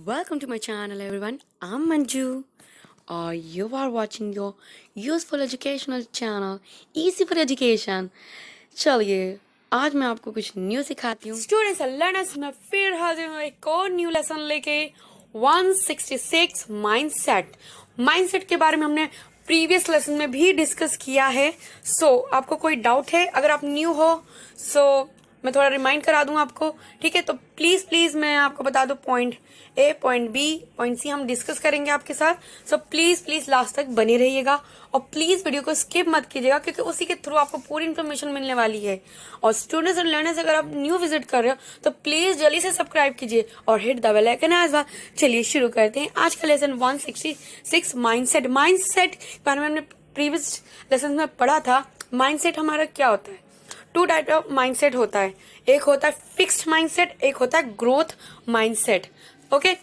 Welcome to my channel, everyone. I'm Manju. You are watching your useful educational channel, Easy for Education. चलिए आज मैं आपको कुछ new सिखाती हूँ। स्टूडेंट्स एंड लर्नर्स, मैं फिर हाजिर हूँ एक और न्यू लेसन लेके 166 माइंडसेट। माइंडसेट के बारे में हमने प्रीवियस लेसन में भी डिस्कस किया है। आपको कोई डाउट है, अगर आप न्यू हो मैं थोड़ा रिमाइंड करा दूं आपको, ठीक है? तो प्लीज मैं आपको बता दूं, point A, point B, point C हम डिस्कस करेंगे आपके साथ। प्लीज लास्ट तक बने रहिएगा और प्लीज वीडियो को स्किप मत कीजिएगा, क्योंकि उसी के थ्रू आपको पूरी इन्फॉर्मेशन मिलने वाली है। और स्टूडेंट्स और लर्नर्स, अगर आप न्यू विजिट कर रहे हो तो प्लीज जल्दी से सब्सक्राइब कीजिए और hit the bell icon as well. चलिए शुरू करते हैं आज का लेसन 166 माइंडसेट। माइंडसेट के बारे में हमने प्रीवियस लेसन में पढ़ा था। माइंडसेट हमारा क्या होता है? टू टाइप ऑफ माइंडसेट होता है। एक होता है फिक्स्ड माइंडसेट, एक होता है growth mindset. Okay,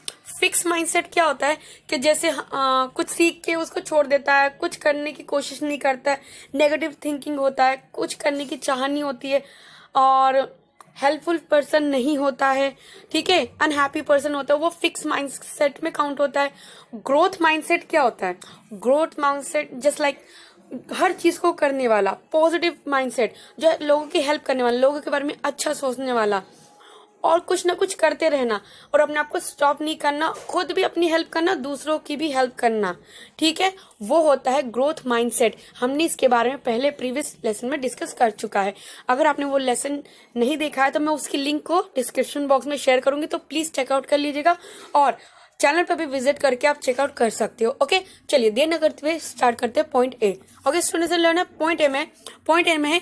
fix mindset क्या होता है कि जैसे कुछ सीख के उसको छोड़ देता है, कुछ करने की कोशिश नहीं करता है, नेगेटिव थिंकिंग होता है, कुछ करने की चाह नहीं होती है और हेल्पफुल पर्सन नहीं होता है, ठीक है, अनहैप्पी पर्सन होता है, वो फिक्स माइंडसेट में काउंट होता है। ग्रोथ माइंडसेट क्या होता है? ग्रोथ माइंडसेट जस्ट लाइक हर चीज को करने वाला, पॉजिटिव माइंडसेट, जो लोगों की हेल्प करने वाला, लोगों के बारे में अच्छा सोचने वाला और कुछ ना कुछ करते रहना और अपने आप को स्टॉप नहीं करना, खुद भी अपनी हेल्प करना, दूसरों की भी हेल्प करना, ठीक है, वो होता है ग्रोथ माइंडसेट। हमने इसके बारे में पहले प्रीवियस लेसन में डिस्कस कर चुका है। अगर आपने वो लेसन नहीं देखा है तो मैं उसकी लिंक को डिस्क्रिप्शन बॉक्स में शेयर करूंगी, तो प्लीज चेकआउट कर लीजिएगा और चैनल पर भी विजिट करके आप चेकआउट कर सकते हो। ओके, चलिए देर न करते हुए स्टार्ट करते हैं point A. Okay students and learner, point A में है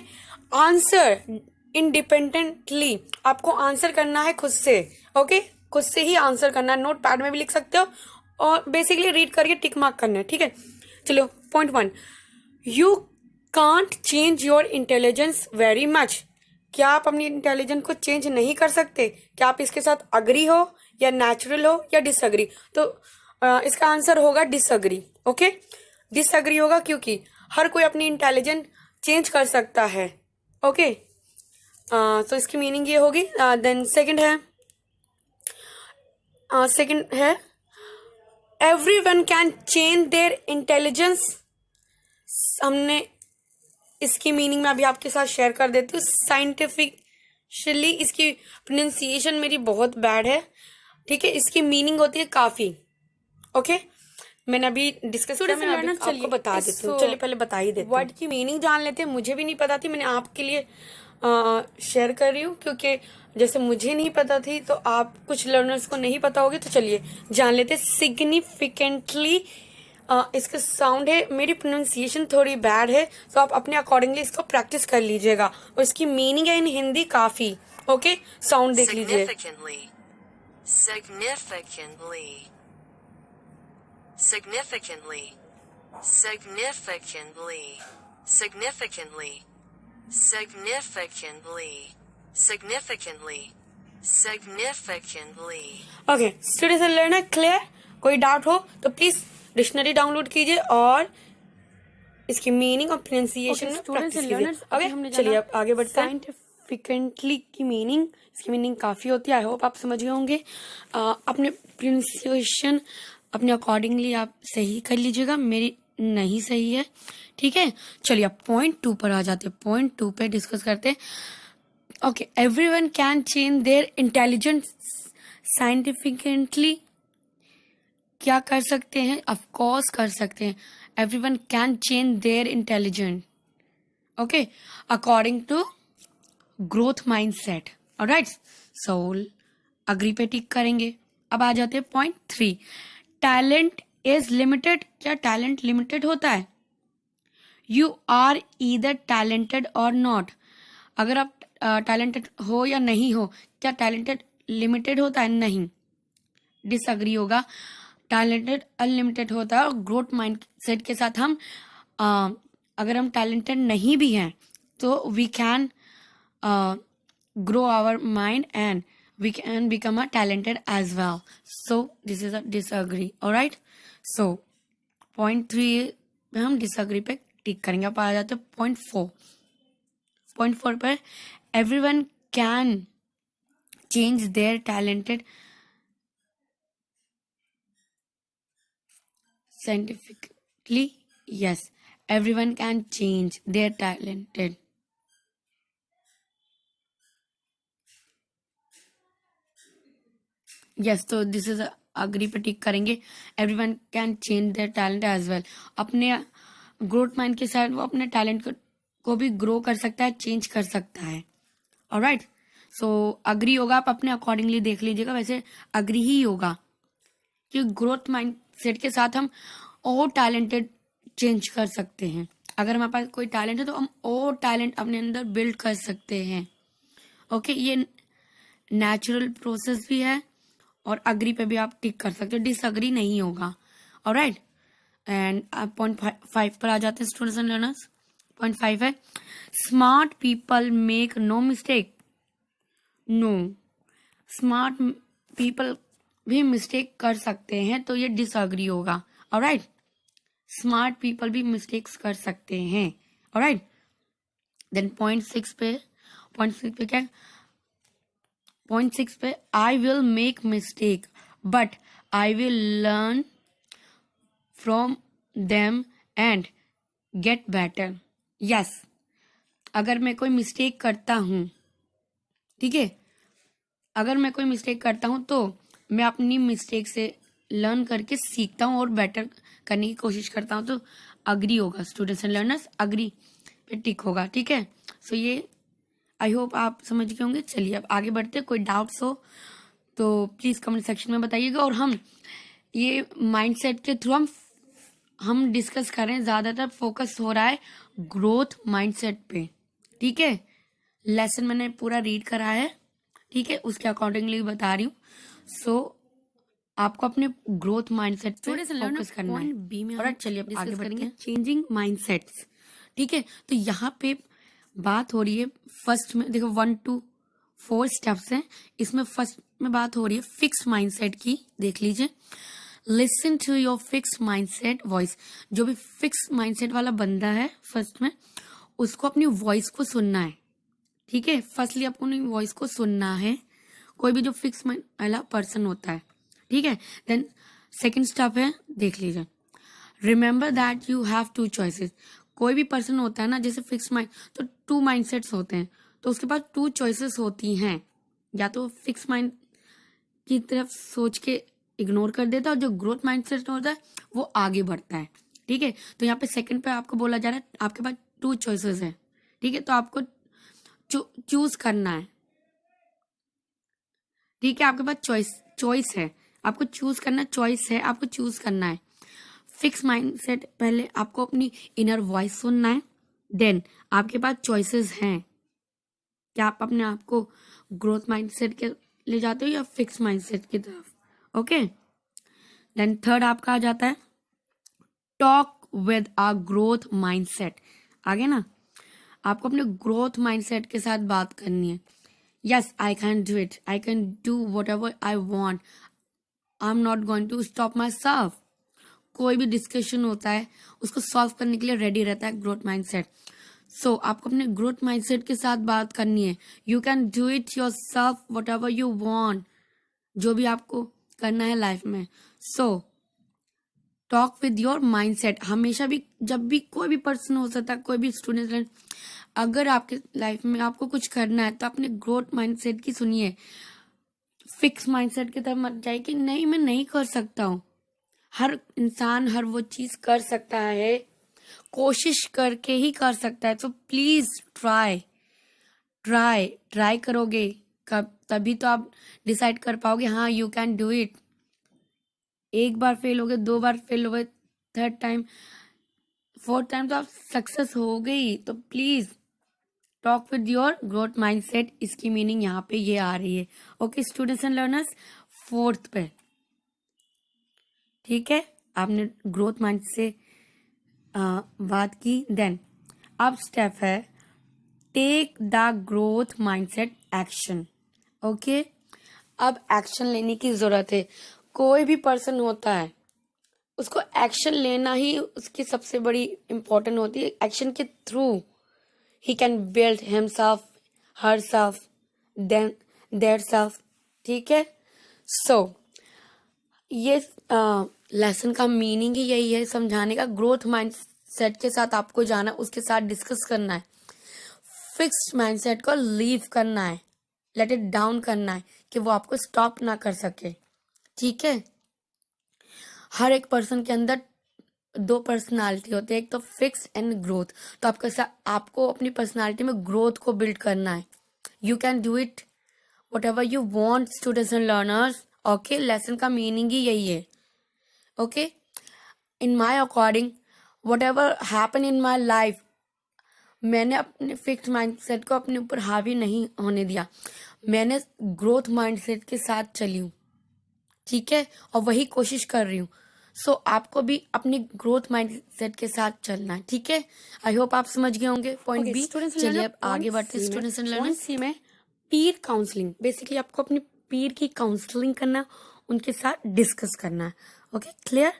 आंसर इंडिपेंडेंटली। आपको आंसर करना है खुद से। ओके, खुद से ही आंसर करना है। नोट पैड में भी लिख सकते हो और बेसिकली रीड करके टिक मार्क करना है, ठीक है? चलो point 1, you can't change your intelligence very much. क्या आप अपनी इंटेलिजेंस को चेंज नहीं कर सकते? क्या आप इसके साथ अग्री हो या नेचुरल हो या डिसअग्री? तो इसका आंसर होगा डिसअग्री। ओके, डिसअग्री होगा क्योंकि हर कोई अपनी इंटेलिजेंस चेंज कर सकता है। ओके, तो इसकी मीनिंग ये होगी। देन सेकंड है everyone can change their intelligence. हमने इसकी मीनिंग में अभी आपके साथ शेयर कर देती हूँ। साइंटिफिकली इसकी प्रोनाउंसिएशन मेरी बहुत बैड है, ठीक है? इसकी मीनिंग होती है काफी। ओके, मैंने अभी डिस्कस किया, मैंने आपको बता देती हूँ। चलिए पहले बता ही देती हूँ। वर्ड की मीनिंग जान लेते हैं। मुझे भी नहीं पता थी, मैंने आपके लिए शेयर कर रही हूँ, क्योंकि जैसे मुझे नहीं पता थी तो आप कुछ लर्नर्स को नहीं पता होगी। तो चलिए जान लेते। सिग्निफिकेंटली इसका साउंड है, मेरी प्रोनाउंसिएशन थोड़ी बैड है, तो आप अपने अकॉर्डिंगली इसको प्रैक्टिस कर लीजिएगा। और इसकी मीनिंग है इन हिंदी काफी। ओके, साउंड देख लीजिए। Significantly, significantly, significantly, significantly, significantly, significantly, significantly. Okay students and learner, clear? कोई डाउट हो तो प्लीज डिक्शनरी डाउनलोड कीजिए और इसकी मीनिंग और प्रोनाउंसिएशन में प्रैक्टिस कीजिए। ओके, चलिए अब आगे बढ़ते हैं। साइंटिफिकेंटली की मीनिंग, इसकी मीनिंग काफी होती है। आई होप आप समझ गए होंगे। अपने प्रोनाउंसिएशन अपने अकॉर्डिंगली आप सही कर लीजिएगा, मेरी नहीं सही है, ठीक है? चलिए अब पॉइंट 2 पर आ जाते हैं। पॉइंट 2 पे डिस्कस करते हैं। Okay, everyone can change their intelligence scientifically. क्या कर सकते हैं? ऑफ कोर्स कर सकते हैं। Everyone can change their intelligence, okay, according to growth mindset. Alright, so agree पे टिक करेंगे। अब आ जाते हैं पॉइंट 3, टैलेंट इज लिमिटेड। क्या टैलेंट लिमिटेड होता है? You are either talented or not. अगर आप टैलेंटेड हो या नहीं हो, क्या टैलेंटेड लिमिटेड होता है? नहीं, डिसअग्री होगा। टैलेंटेड अनलिमिटेड होता है। और ग्रोथ माइंडसेट के साथ हम अगर हम टैलेंटेड नहीं भी हैं तो we can grow our mind and we can become a talented as well. So this is a disagree. Alright, so point 3 में हम disagree पे टिक करेंगे। अब आ जाते हैं point 4। point 4 पर everyone can change their talented scientifically, yes, everyone can change. They're talented. Yes, तो दिस इज अग्री पे टिक करेंगे. Everyone can change their talent as well. अपने ग्रोथ माइंड के साथ वो अपने टैलेंट को भी ग्रो कर सकता है, चेंज कर सकता है. ऑलराइट, सो अग्री होगा. आप अपने अकॉर्डिंगली देख लीजिएगा. वैसे अग्री ही होगा कि ग्रोथ माइंड सेट के साथ हम और टैलेंटेड चेंज कर सकते हैं. अगर हमारे पास कोई टैलेंट है तो हम और टैलेंट अपने अंदर बिल्ड कर सकते हैं. ओके, ये नेचुरल प्रोसेस भी है. और अग्री पे भी आप टिक कर सकते हो, डिसअग्री नहीं होगा. ऑलराइट, एंड आप पॉइंट 5 पर आ जाते हैं स्टूडेंट्स एंड लर्नर्स. पॉइंट 5 है smart people make no mistake. No, smart people भी मिस्टेक कर सकते हैं, तो ये डिसअग्री होगा. ऑलराइट, स्मार्ट पीपल भी मिस्टेक्स कर सकते हैं. ऑलराइट, देन पॉइंट 6 पे क्या है? पॉइंट 6 पे I will make mistake but I will learn from them and get better. Yes, अगर मैं कोई मिस्टेक करता हूँ, ठीक है, अगर मैं कोई मिस्टेक करता हूँ तो मैं अपनी मिस्टेक से लर्न करके सीखता हूँ और बेटर करने की कोशिश करता हूँ. तो अग्री होगा स्टूडेंट्स एंड लर्नर्स, अग्री पे टिक होगा. ठीक है, सो ये आई होप आप समझ गए होंगे. चलिए अब आगे बढ़ते हैं. कोई डाउट्स हो तो प्लीज़ कमेंट सेक्शन में बताइएगा. और हम ये माइंडसेट के थ्रू हम डिस्कस कर रहे हैं. ज़्यादातर फोकस हो रहा है ग्रोथ माइंडसेट पे. ठीक है, लेसन मैंने पूरा रीड करा है. ठीक है, उसके अकॉर्डिंगली बता रही हूँ. सो आपको अपने ग्रोथ माइंडसेट पे फोकस करना है. बी में और चलिए अब आगे बढ़ते हैं. Changing mindsets. ठीक है, तो यहाँ पे बात हो रही है फर्स्ट में. देखो 1 to 4 स्टेप्स हैं. इसमें फर्स्ट में बात हो रही है फिक्स माइंडसेट की. देख लीजिए, listen to your fix mindset voice. जो भी फिक्स माइंडसेट वाला बंदा है फर्स्ट में, उसको अपनी वॉइस को सुनना है. ठीक है, फर्स्टली आपको अपनी वॉइस को सुनना है, कोई भी जो फिक्स माइंड वाला पर्सन होता है. ठीक है, देन सेकेंड स्टेप है, देख लीजिए, remember that you have 2 choices. कोई भी पर्सन होता है ना, जैसे फिक्स माइंड, तो 2 माइंडसेट्स होते हैं, तो उसके पास 2 चॉइसेस होती हैं. या तो फिक्स माइंड की तरफ सोच के इग्नोर कर देता है, और जो ग्रोथ माइंडसेट होता है वो आगे बढ़ता है. ठीक है, तो यहाँ पे सेकंड पे आपको बोला जा रहा है आपके पास 2 चॉइसेस है. ठीक है, तो आपको चूज करना है. ठीक है, आपके पास चॉइस है, आपको चूज करना, चॉइस है, आपको चूज करना है. फिक्स माइंडसेट, पहले आपको अपनी इनर वॉइस सुनना है. देन आपके पास चॉइसेस हैं, क्या आप अपने आप को ग्रोथ माइंडसेट के ले जाते हो या फिक्स माइंडसेट की तरफ. ओके, देन थर्ड आपका आ जाता है talk with a growth mindset. आगे ना, आपको अपने ग्रोथ माइंडसेट के साथ बात करनी है. Yes, I can do it, I can do whatever I want, I am not going to stop myself. कोई भी डिस्कशन होता है उसको सॉल्व करने के लिए रेडी रहता है ग्रोथ माइंडसेट. सो आपको अपने ग्रोथ माइंडसेट के साथ बात करनी है. You can do it your self what ever you want, जो भी आपको करना है लाइफ में. So talk with your mindset. हमेशा भी, जब भी कोई भी पर्सन हो सकता है, कोई भी स्टूडेंट, अगर आपके लाइफ में आपको कुछ करना है तो अपने ग्रोथ माइंडसेट की सुनिए. फिक्स माइंडसेट की तरफ मत जाइए कि नहीं मैं नहीं कर सकता हूँ. हर इंसान हर वो चीज कर सकता है, कोशिश करके ही कर सकता है. तो प्लीज ट्राई करोगे कब, तभी तो आप डिसाइड कर पाओगे हाँ यू कैन डू इट. एक बार फेल हो गए, 2 बार फेल हो गए, 3rd टाइम 4th टाइम तो आप सक्सेस हो गई. तो please talk with your growth mindset. इसकी मीनिंग यहाँ पे ये आ रही है. Okay students and learners, 4th पे. ठीक है, आपने ग्रोथ माइंड से बात की. देन अब स्टेप है take the growth mindset action. Okay, अब एक्शन लेने की जरूरत है. कोई भी पर्सन होता है उसको एक्शन लेना ही उसकी सबसे बड़ी इम्पोर्टेंट होती है. एक्शन के थ्रू ही can build himself, herself, then their self. ठीक है, सो ये लेसन का मीनिंग ही यही है समझाने का, ग्रोथ माइंडसेट के साथ आपको जाना, उसके साथ डिस्कस करना है, फिक्स्ड माइंडसेट को लीव करना है, लेट इट डाउन करना है कि वो आपको स्टॉप ना कर सके। ठीक है, हर एक पर्सन के अंदर दो पर्सनालिटी होती है, एक तो फिक्स एंड ग्रोथ। तो आपको अपनी पर्सनालिटी में ग्रोथ को बिल्ड करना है। You can do it what ever you want students and learners. Okay, lesson का मीनिंग ही यही है। Okay, in my according what ever happen in my life, मैंने अपने फिक्स माइंडसेट को अपने ऊपर हावी नहीं होने दिया, मैंने ग्रोथ माइंडसेट के साथ चली हूँ। ठीक है, और वही कोशिश कर रही हूँ। सो आपको भी अपनी ग्रोथ माइंडसेट के साथ चलना है। ठीक है, आई होप आप समझ गए होंगे पॉइंट बी। चलिए अब आगे बढ़ते हैं स्टूडेंट्स एंड लर्नर्स। सी में पीर काउंसलिंग, बेसिकली आपको अपनी पीर की काउंसलिंग करना, उनके साथ डिस्कस करना है। Okay, clear?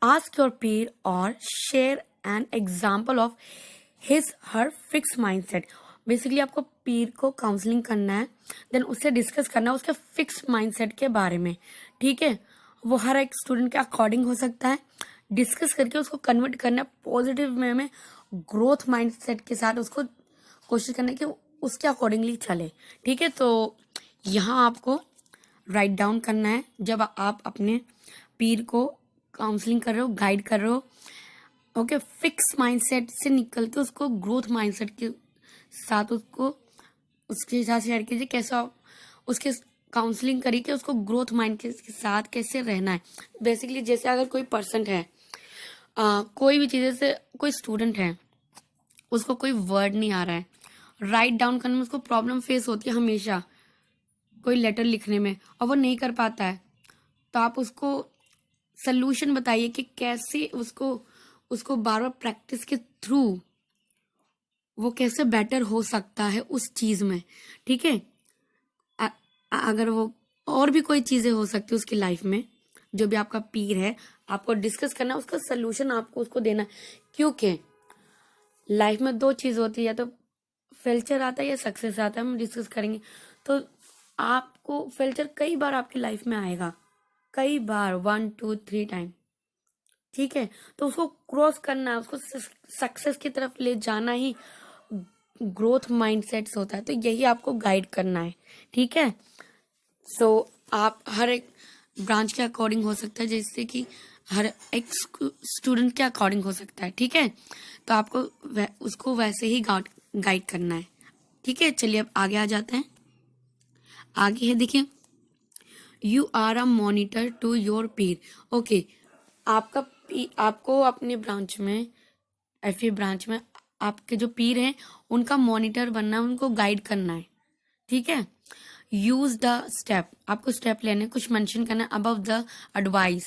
आस्क योर पीर और share an example of his her fix mindset. Basically आपको पीर को काउंसलिंग करना है, देन उससे डिस्कस करना है उसके फिक्स माइंडसेट के बारे में। ठीक है, वो हर एक स्टूडेंट के अकॉर्डिंग हो सकता है, डिस्कस करके उसको कन्वर्ट करना है पॉजिटिव वे में, ग्रोथ माइंडसेट के साथ उसको कोशिश करना है कि उसके अकॉर्डिंगली चले। ठीक है, तो यहाँ आपको राइट डाउन करना है जब आप अपने पीर को काउंसलिंग कर रहे हो, गाइड कर रहे हो। ओके, फिक्स माइंडसेट से निकल के उसको ग्रोथ माइंडसेट के साथ उसके हिसाब से शेयर कीजिए, कैसा उसके काउंसलिंग करिए कि उसको ग्रोथ माइंड के साथ कैसे रहना है। बेसिकली जैसे अगर कोई पर्सन है, कोई भी चीज़ से कोई स्टूडेंट है, उसको कोई वर्ड नहीं आ रहा है, राइट डाउन करने में उसको प्रॉब्लम फेस होती है हमेशा, कोई लेटर लिखने में, और वो नहीं कर पाता है, तो आप उसको सल्यूशन बताइए कि कैसे उसको बार बार प्रैक्टिस के थ्रू वो कैसे बेटर हो सकता है उस चीज़ में। ठीक है, अगर वो और भी कोई चीज़ें हो सकती है उसकी लाइफ में, जो भी आपका पीर है, आपको डिस्कस करना, उसका सल्यूशन आपको उसको देना। क्योंकि लाइफ में दो चीज़ होती है, या तो फेल्चर आता है या सक्सेस आता है, हम डिस्कस करेंगे। तो आपको फेल्चर कई बार आपकी लाइफ में आएगा, कई बार, 1 2 3 टाइम। ठीक है, तो उसको क्रॉस करना है, उसको सक्सेस की तरफ ले जाना ही ग्रोथ माइंडसेट्स होता है। तो यही आपको गाइड करना है। ठीक है, सो आप हर एक ब्रांच के अकॉर्डिंग हो सकता है, जैसे कि हर एक स्टूडेंट के अकॉर्डिंग हो सकता है। ठीक है, तो आपको उसको वैसे ही गाइड करना है। ठीक है, चलिए अब आगे आ जाते हैं। आगे है, देखिए, you are a monitor to your peer. Okay, आपको अपने ब्रांच में, एफए ब्रांच में आपके जो पीर हैं उनका मॉनिटर बनना है, उनको गाइड करना है। ठीक है, यूज द स्टेप, आपको स्टेप लेने, कुछ मेंशन करना है अबव द एडवाइस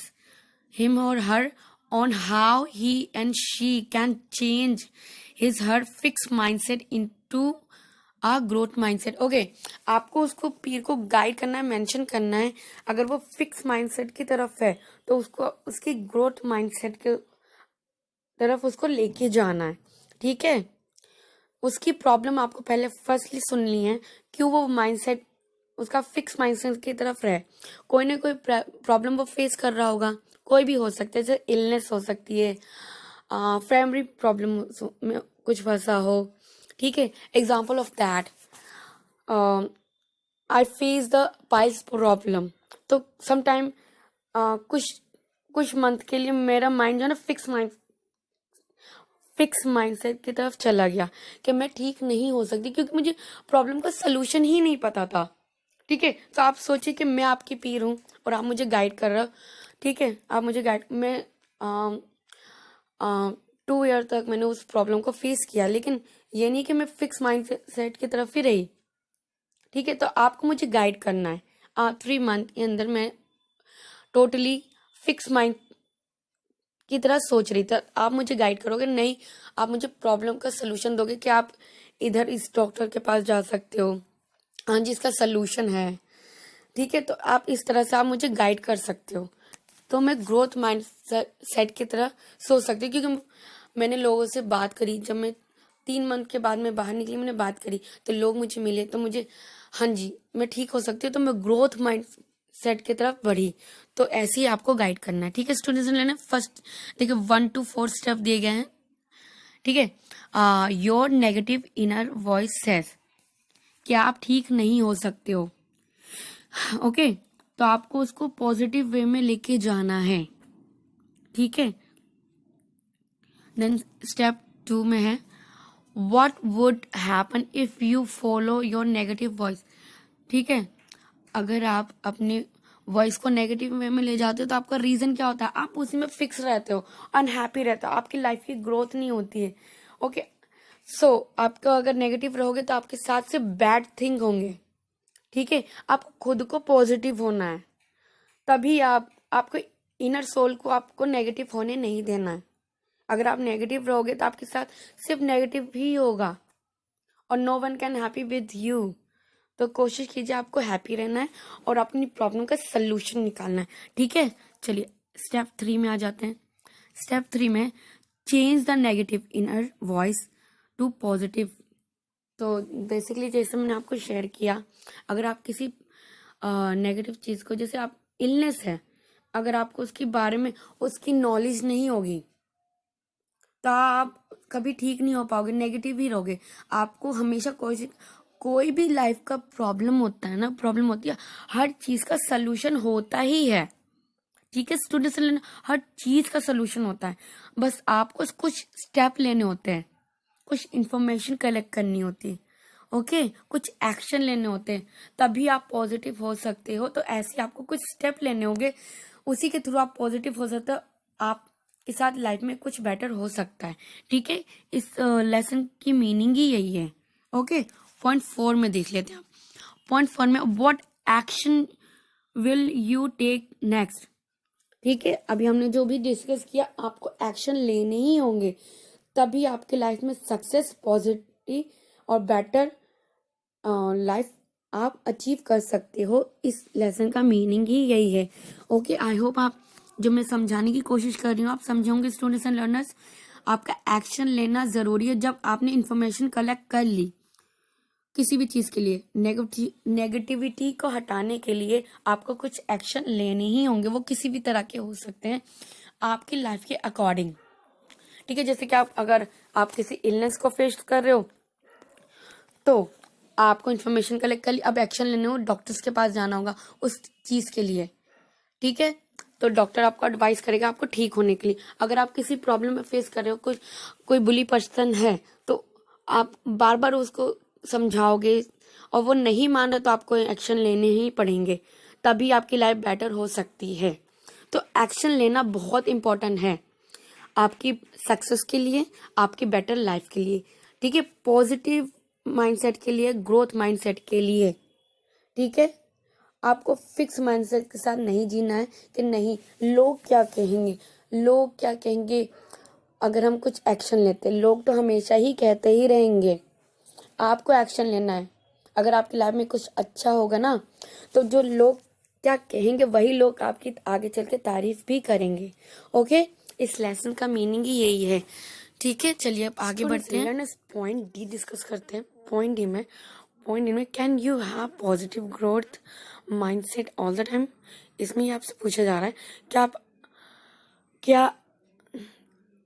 हिम और her on how he and she can change his her fix mindset into a growth mindset. Okay, आपको उसको पीर को गाइड करना है, मेंशन करना है, अगर वो फिक्स माइंडसेट की तरफ है तो उसको उसकी ग्रोथ माइंडसेट के तरफ उसको लेके जाना है। ठीक है, उसकी प्रॉब्लम आपको पहले फर्स्टली सुननी है, क्यों वो माइंडसेट उसका फिक्स माइंडसेट की तरफ रहे। कोई ना कोई प्रॉब्लम वो फेस कर रहा होगा, कोई भी हो सकता है, जैसे इलनेस हो सकती है, फैमिली प्रॉब्लम में कुछ फंसा हो। ठीक है, example of that, I face the piles problem. तो समटाइम कुछ मंथ के लिए मेरा माइंड जो है ना फिक्स माइंडसेट की तरफ चला गया कि मैं ठीक नहीं हो सकती, क्योंकि मुझे प्रॉब्लम का सलूशन ही नहीं पता था। ठीक है, तो आप सोचिए कि मैं आपकी पीर हूँ और आप मुझे गाइड कर रहे हो। ठीक है, आप मुझे गाइड, मैं 2 ईयर तक मैंने उस प्रॉब्लम को फेस किया, लेकिन ये नहीं कि मैं फिक्स माइंड सेट की तरफ ही रही। ठीक है, तो आपको मुझे गाइड करना है। 3 मंथ के अंदर मैं टोटली फिक्स माइंड की तरह सोच रही थी, आप मुझे गाइड करोगे, नहीं आप मुझे प्रॉब्लम का सलूशन दोगे कि आप इधर इस डॉक्टर के पास जा सकते हो, हाँ जी इसका सलूशन है। ठीक है, तो आप इस तरह से आप मुझे गाइड कर सकते हो। तो मैं ग्रोथ माइंड सेट की तरह सोच सकती हूँ, क्योंकि मैंने लोगों से बात करी, जब मैं 3 मंथ के बाद मैं बाहर निकली, मैंने बात करी तो लोग मुझे मिले, तो मुझे हाँ जी मैं ठीक हो सकती हूँ। तो मैं ग्रोथ माइंड सेट की तरफ बढ़ी। तो ऐसे ही आपको गाइड करना है, ठीक है स्टूडेंट्स ने लेना। फर्स्ट देखिए 1 to 4 स्टेप दिए गए हैं, ठीक है। Your negative inner voice says, कि आप ठीक नहीं हो सकते हो, ओके तो आपको उसको पॉजिटिव वे में लेके जाना है, ठीक है। देन स्टेप 2 में है what would happen if you follow your negative voice, ठीक है। अगर आप अपने वॉइस को नेगेटिव वे में ले जाते हो तो आपका रीजन क्या होता है, आप उसी में फिक्स रहते हो, अनहैप्पी रहते हो, आपकी लाइफ की ग्रोथ नहीं होती है, ओके। सो आपको अगर नेगेटिव रहोगे तो आपके साथ से बैड थिंग होंगे, ठीक है। आपको खुद को पॉजिटिव होना है, तभी आपको इनर सोल को आपको नेगेटिव होने नहीं देना है। अगर आप नेगेटिव रहोगे तो आपके साथ सिर्फ नेगेटिव ही होगा और no one can happy with you. तो कोशिश कीजिए आपको हैप्पी रहना है और अपनी प्रॉब्लम का सल्यूशन निकालना है, ठीक है। चलिए स्टेप 3 में आ जाते हैं। स्टेप 3 में change the negative inner voice to positive. तो बेसिकली जैसे मैंने आपको शेयर किया, अगर आप किसी नेगेटिव चीज़ को, जैसे आप इलनेस है, अगर आपको उसके बारे में उसकी नॉलेज नहीं होगी तो आप कभी ठीक नहीं हो पाओगे, नेगेटिव ही रहोगे। आपको हमेशा कोई भी लाइफ का प्रॉब्लम होता है ना, प्रॉब्लम होती है, हर चीज का सलूशन होता ही है, ठीक है स्टूडेंट्स, हर चीज का सलूशन होता है। बस आपको कुछ स्टेप लेने होते हैं, कुछ इंफॉर्मेशन कलेक्ट करनी होती है, ओके कुछ एक्शन लेने होते हैं, तभी आप पॉजिटिव हो सकते हो। तो ऐसे आपको कुछ स्टेप लेने होंगे, उसी के थ्रू आप पॉजिटिव हो सकते हो, आपके साथ लाइफ में कुछ बेटर हो सकता है, ठीक है। इस लेसन की मीनिंग ही यही है, ओके। पॉइंट 4 में देख लेते हैं आप। पॉइंट 4 में what action will you take next, ठीक है। अभी हमने जो भी डिस्कस किया, आपको एक्शन लेने ही होंगे, तभी आपके लाइफ में सक्सेस, पॉजिटिव और बेटर लाइफ आप अचीव कर सकते हो। इस लेसन का मीनिंग ही यही है, ओके। आई होप आप जो मैं समझाने की कोशिश कर रही हूँ आप समझोगे स्टूडेंट्स एंड लर्नर्स। आपका एक्शन लेना जरूरी है। जब आपने इंफॉर्मेशन कलेक्ट कर ली किसी भी चीज के लिए, नेगेटिविटी को हटाने के लिए आपको कुछ एक्शन लेने ही होंगे, वो किसी भी तरह के हो सकते हैं आपकी लाइफ के अकॉर्डिंग, ठीक है। जैसे कि अगर आप किसी इलनेस को फेस कर रहे हो तो आपको इन्फॉर्मेशन कलेक्ट कर ली, अब एक्शन लेने हो, डॉक्टर्स के पास जाना होगा उस चीज के लिए, ठीक है। तो डॉक्टर आपको एडवाइस करेगा आपको ठीक होने के लिए। अगर आप किसी प्रॉब्लम में फेस कर रहे हो, कोई बुली पर्सन है, तो आप बार बार उसको समझाओगे और वो नहीं मान रहा तो आपको एक्शन लेने ही पड़ेंगे, तभी आपकी लाइफ बेटर हो सकती है। तो एक्शन लेना बहुत इंपॉर्टेंट है आपकी सक्सेस के लिए, आपकी बेटर लाइफ के लिए, ठीक है। पॉजिटिव माइंडसेट के लिए, ग्रोथ माइंडसेट के लिए, ठीक है। आपको फिक्स माइंडसेट के साथ नहीं जीना है कि नहीं लोग क्या कहेंगे, लोग क्या कहेंगे। अगर हम कुछ एक्शन लेते, लोग तो हमेशा ही कहते ही रहेंगे, आपको एक्शन लेना है। अगर आपकी लाइफ में कुछ अच्छा होगा ना, तो जो लोग क्या कहेंगे वही लोग आपकी आगे चल के तारीफ भी करेंगे, ओके। इस लेसन का मीनिंग ही यही है, ठीक है। चलिए अब आगे बढ़ते हैं, पॉइंट डी डिस्कस करते हैं। पॉइंट डी में can you have positive growth mindset all the time. इसमें ही आपसे पूछा जा रहा है क्या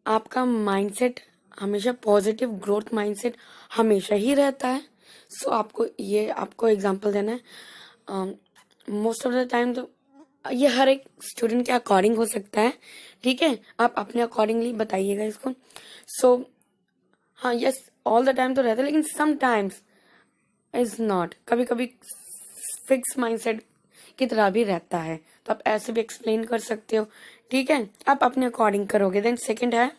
आपका माइंडसेट हमेशा पॉजिटिव ग्रोथ माइंडसेट हमेशा ही रहता है। सो आपको एग्जांपल देना है। मोस्ट ऑफ द टाइम तो ये हर एक स्टूडेंट के अकॉर्डिंग हो सकता है, ठीक है। आप अपने अकॉर्डिंगली बताइएगा इसको। सो हाँ यस ऑल द टाइम तो रहता है, लेकिन समटाइम्स इज नॉट, कभी कभी फिक्स माइंडसेट की तरह भी रहता है, तो आप ऐसे भी एक्सप्लेन कर सकते हो, ठीक है। आप अपने अकॉर्डिंग करोगे। देन सेकंड है,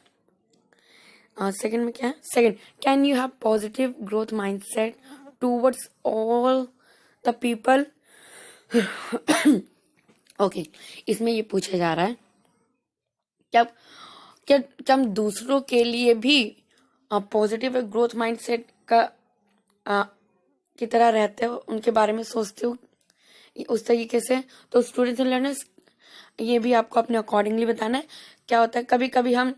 सेकंड में क्या है, second can you have positive growth mindset towards all the people. Okay इसमें ये पूछा जा रहा है क्या क्या हम दूसरों के लिए भी पॉजिटिव ग्रोथ माइंडसेट का की तरह रहते हो, उनके बारे में सोचते हो उस तरीके से। तो स्टूडेंट्स एंड लर्नर्स ये भी आपको अपने अकॉर्डिंगली बताना है। क्या होता है कभी कभी हम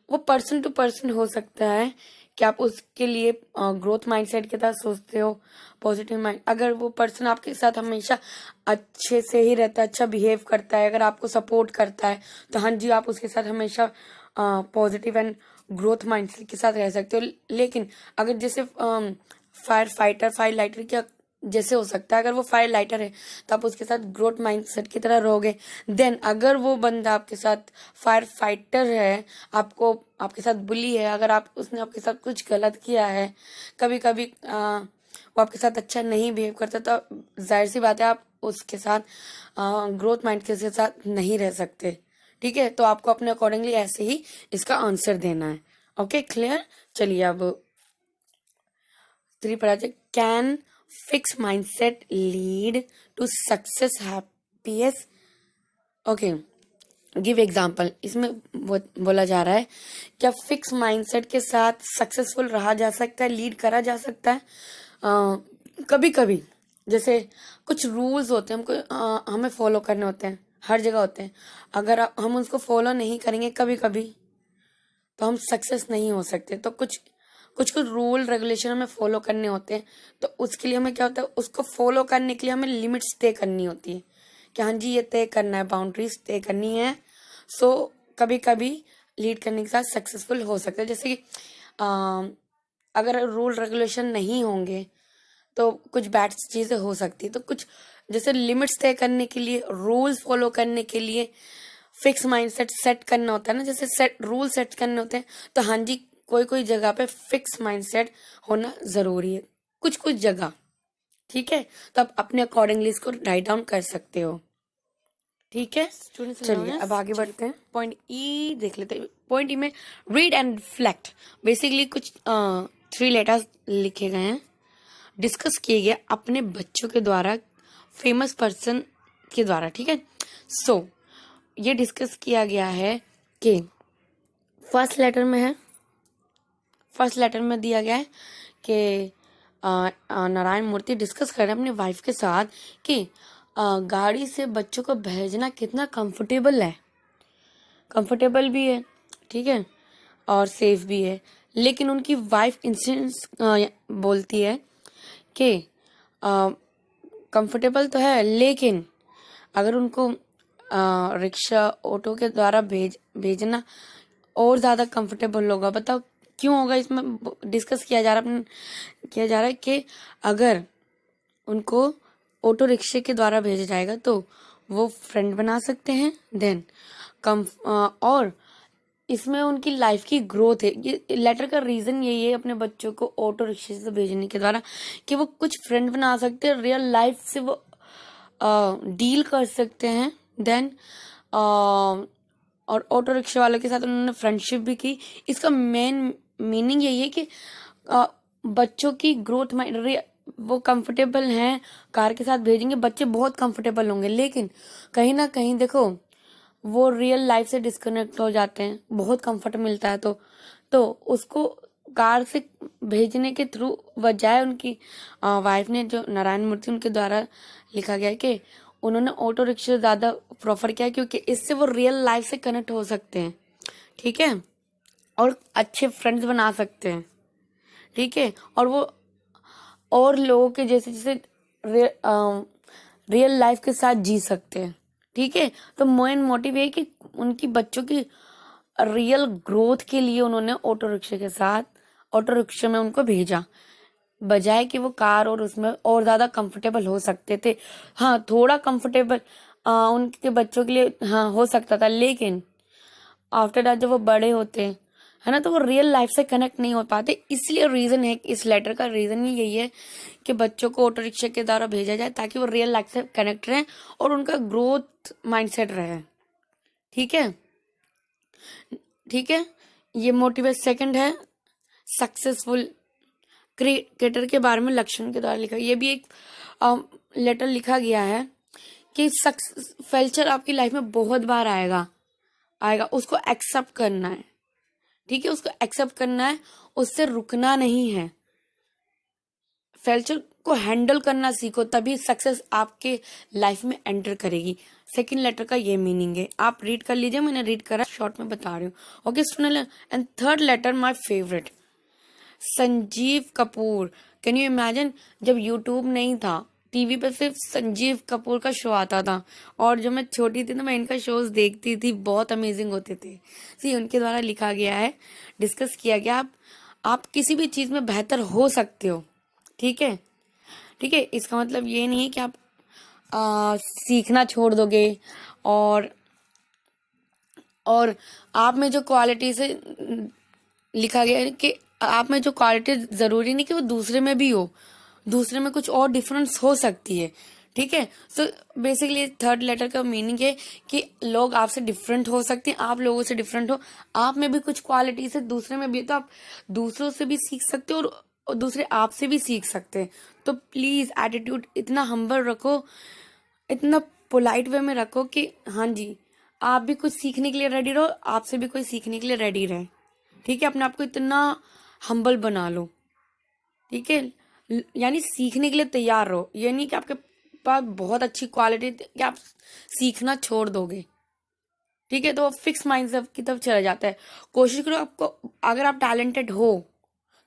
वो पर्सन टू पर्सन हो सकता है कि आप उसके लिए ग्रोथ माइंडसेट के साथ सोचते हो, पॉजिटिव माइंड। अगर वो पर्सन आपके साथ हमेशा अच्छे से ही रहता है, अच्छा बिहेव करता है, अगर आपको सपोर्ट करता है, तो हाँ जी आप उसके साथ हमेशा पॉजिटिव एंड ग्रोथ माइंडसेट के साथ रह सकते हो। लेकिन अगर जैसे फायर लाइटर क्या जैसे हो सकता है, अगर वो फायर लाइटर है तो आप उसके साथ ग्रोथ माइंडसेट की तरह रहोगे। देन अगर वो बंदा आपके साथ फायर फाइटर है, आपको आपके साथ बुली है, अगर आप उसने आपके साथ कुछ गलत किया है, कभी कभी वो आपके साथ अच्छा नहीं बिहेव करता, तो जाहिर सी बात है आप उसके साथ ग्रोथ माइंड के साथ नहीं रह सकते। ठीक है, तो आपको अपने अकॉर्डिंगली ऐसे ही इसका आंसर देना है। Okay clear. चलिए अब 3 पर आते। Can fix mindset lead to success happiness? Okay, give example. इसमें बोला जा रहा है क्या फिक्स माइंडसेट के साथ सक्सेसफुल रहा जा सकता है, लीड करा जा सकता है? कभी कभी जैसे कुछ रूल्स होते हैं, हमको हमें फॉलो करने होते हैं, हर जगह होते हैं। अगर हम उसको फॉलो नहीं करेंगे कभी कभी, तो हम सक्सेस नहीं हो सकते। तो कुछ कुछ कुछ रूल रेगुलेशन हमें फॉलो करने होते हैं, तो उसके लिए हमें क्या होता है, उसको फॉलो करने के लिए हमें लिमिट्स तय करनी होती है कि हाँ जी ये तय करना है, बाउंड्रीज तय करनी है। सो कभी कभी लीड करने के साथ सक्सेसफुल हो सकता है। जैसे कि अगर रूल रेगुलेशन नहीं होंगे तो कुछ बैड चीजें हो सकती है। तो कुछ जैसे लिमिट्स तय करने के लिए, रूल्स फॉलो करने के लिए फिक्स माइंडसेट सेट करना होता है ना, जैसे सेट रूल सेट करने होते हैं। तो हाँ जी कोई कोई जगह पे फिक्स माइंडसेट होना जरूरी है, कुछ कुछ जगह। ठीक है, तो आप अपने अकॉर्डिंगली इसको राइट डाउन कर सकते हो। ठीक है स्टूडेंट्स, चलिए अब आगे बढ़ते हैं। पॉइंट ई देख लेते हैं। पॉइंट ई में रीड एंड रिफ्लेक्ट, बेसिकली कुछ 3 लेटर्स लिखे गए हैं, डिस्कस किए गए अपने बच्चों के द्वारा, फेमस पर्सन के द्वारा। ठीक है, सो ये डिस्कस किया गया है कि फर्स्ट लेटर में दिया गया है कि नारायण मूर्ति डिस्कस कर रहे हैं अपनी वाइफ के साथ कि गाड़ी से बच्चों को भेजना कितना कंफर्टेबल है, कंफर्टेबल भी है, ठीक है, और सेफ भी है। लेकिन उनकी वाइफ इंस्टेंस बोलती है कि कंफर्टेबल तो है, लेकिन अगर उनको रिक्शा ऑटो के द्वारा भेजना और ज़्यादा कंफर्टेबल होगा। बताओ क्यों होगा? इसमें डिस्कस किया जा रहा है कि अगर उनको ऑटो रिक्शे के द्वारा भेजा जाएगा तो वो फ्रेंड बना सकते हैं, देन और इसमें उनकी लाइफ की ग्रोथ है। ये लेटर का रीजन यही है अपने बच्चों को ऑटो रिक्शे से भेजने के द्वारा कि वो कुछ फ्रेंड बना सकते हैं, रियल लाइफ से वो डील कर सकते हैं। देन और ऑटो रिक्शा वालों के साथ उन्होंने फ्रेंडशिप भी की। इसका मेन मीनिंग यही है कि बच्चों की ग्रोथ में वो कंफर्टेबल हैं, कार के साथ भेजेंगे, बच्चे बहुत कंफर्टेबल होंगे, लेकिन कहीं ना कहीं देखो वो रियल लाइफ से डिस्कनेक्ट हो जाते हैं, बहुत कंफर्ट मिलता है तो उसको कार से भेजने के थ्रू बजाय उनकी वाइफ ने, जो नारायण मूर्ति उनके द्वारा लिखा गया है कि उन्होंने ऑटो रिक्शा ज़्यादा प्रेफर किया, क्योंकि इससे वो रियल लाइफ से कनेक्ट हो सकते हैं। ठीक है, और अच्छे फ्रेंड्स बना सकते हैं। ठीक है, और वो और लोगों के जैसे जैसे रियल लाइफ के साथ जी सकते हैं। ठीक है, तो मेन मोटिव ये कि उनकी बच्चों की रियल ग्रोथ के लिए उन्होंने ऑटो रिक्शा में उनको भेजा, बजाय कि वो कार और उसमें और ज़्यादा कंफर्टेबल हो सकते थे। हाँ थोड़ा कंफर्टेबल उनके बच्चों के लिए हाँ हो सकता था, लेकिन आफ्टर दैट जब वो बड़े होते हैं है ना, तो वो रियल लाइफ से कनेक्ट नहीं हो पाते। इसलिए रीज़न है, इस लेटर का रीज़न ही यही है कि बच्चों को ऑटो रिक्शा के द्वारा भेजा जाए ताकि वो रियल लाइफ से कनेक्ट रहें और उनका ग्रोथ माइंडसेट रहे। ठीक है, ठीक है, ये मोटिवेट। सेकंड है सक्सेसफुल क्रिकेटर के बारे में लक्ष्मण के द्वारा लिखा। ये भी एक लेटर लिखा गया है कि फेल्चर आपकी लाइफ में बहुत बार आएगा, उसको एक्सेप्ट करना है। ठीक है, उसको एक्सेप्ट करना है, उससे रुकना नहीं है। फेल्चर को हैंडल करना सीखो, तभी सक्सेस आपके लाइफ में एंटर करेगी। सेकंड लेटर का ये मीनिंग है, आप रीड कर लीजिए, मैंने रीड करा, शॉर्ट में बता रही हूँ। Okay student, and third letter my favourite. Sanjeev Kapoor, can you imagine, जब यूट्यूब नहीं था, टीवी पे सिर्फ संजीव कपूर का शो आता था, और जब मैं छोटी थी तो मैं इनका शोज देखती थी, बहुत अमेजिंग होते थे। सी उनके द्वारा लिखा गया है, डिस्कस किया गया, आप किसी भी चीज़ में बेहतर हो सकते हो, ठीक है। ठीक है, इसका मतलब ये नहीं है कि आप सीखना छोड़ दोगे, और आप में जो क्वालिटी से लिखा गया है कि आप में जो क्वालिटी ज़रूरी नहीं कि वो दूसरे में भी हो, दूसरे में कुछ और डिफरेंस हो सकती है, ठीक है। सो बेसिकली थर्ड लेटर का मीनिंग है कि लोग आपसे डिफरेंट हो सकते हैं, आप लोगों से डिफरेंट हो, आप में भी कुछ क्वालिटीज है, दूसरे में भी है, तो आप दूसरों से भी सीख सकते हो और दूसरे आपसे भी सीख सकते हैं। तो प्लीज़ एटीट्यूड इतना हम्बल रखो, इतना पोलाइट वे में रखो कि हाँ जी, आप भी कुछ सीखने के लिए रेडी रहो, आपसे भी कोई सीखने के लिए रेडी रहे, ठीक है। अपने आप को इतना हम्बल बना लो, ठीक है, यानी सीखने के लिए तैयार रहो, ये नहीं कि आपके पास बहुत अच्छी क्वालिटी कि आप सीखना छोड़ दोगे, ठीक है। तो फिक्स माइंड की तरफ चला जाता है। कोशिश करो, आपको अगर आप टैलेंटेड हो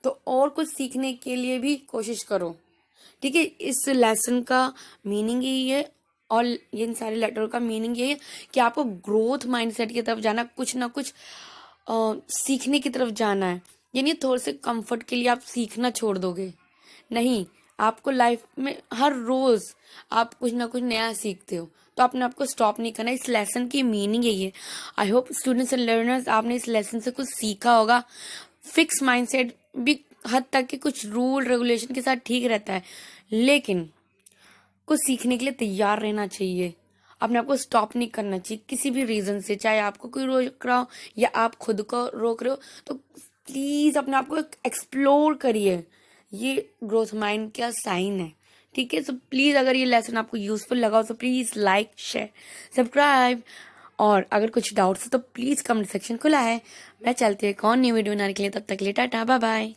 तो और कुछ सीखने के लिए भी कोशिश करो, ठीक है। इस लेसन का मीनिंग यही है, और इन सारे लेटरों का मीनिंग यही है कि आपको ग्रोथ माइंडसेट की तरफ जाना, कुछ ना कुछ सीखने की तरफ जाना है। यानी थोड़े से कंफर्ट के लिए आप सीखना छोड़ दोगे, नहीं, आपको लाइफ में हर रोज आप कुछ ना कुछ नया सीखते हो, तो आपने आपको स्टॉप नहीं करना। इस लेसन की मीनिंग यही है। I hope students and learners आपने इस लेसन से कुछ सीखा होगा। फिक्स माइंडसेट भी हद तक के कुछ रूल रेगुलेशन के साथ ठीक रहता है, लेकिन कुछ सीखने के लिए तैयार रहना चाहिए, अपने आप को स्टॉप नहीं करना चाहिए किसी भी रीजन से, चाहे आपको कोई रोक रहा हो या आप खुद को रोक रहे हो, तो प्लीज अपने आप को एक्सप्लोर करिए, ये ग्रोथ माइंड का साइन है, ठीक है। सो प्लीज अगर ये लेसन आपको यूजफुल लगा हो तो प्लीज लाइक, शेयर, सब्सक्राइब, और अगर कुछ डाउट्स हो तो प्लीज कमेंट सेक्शन खुला है। मैं चलती हूँ एक और न्यू वीडियो बनाने के लिए, तब तक के लिए टाटा, बाय बाय।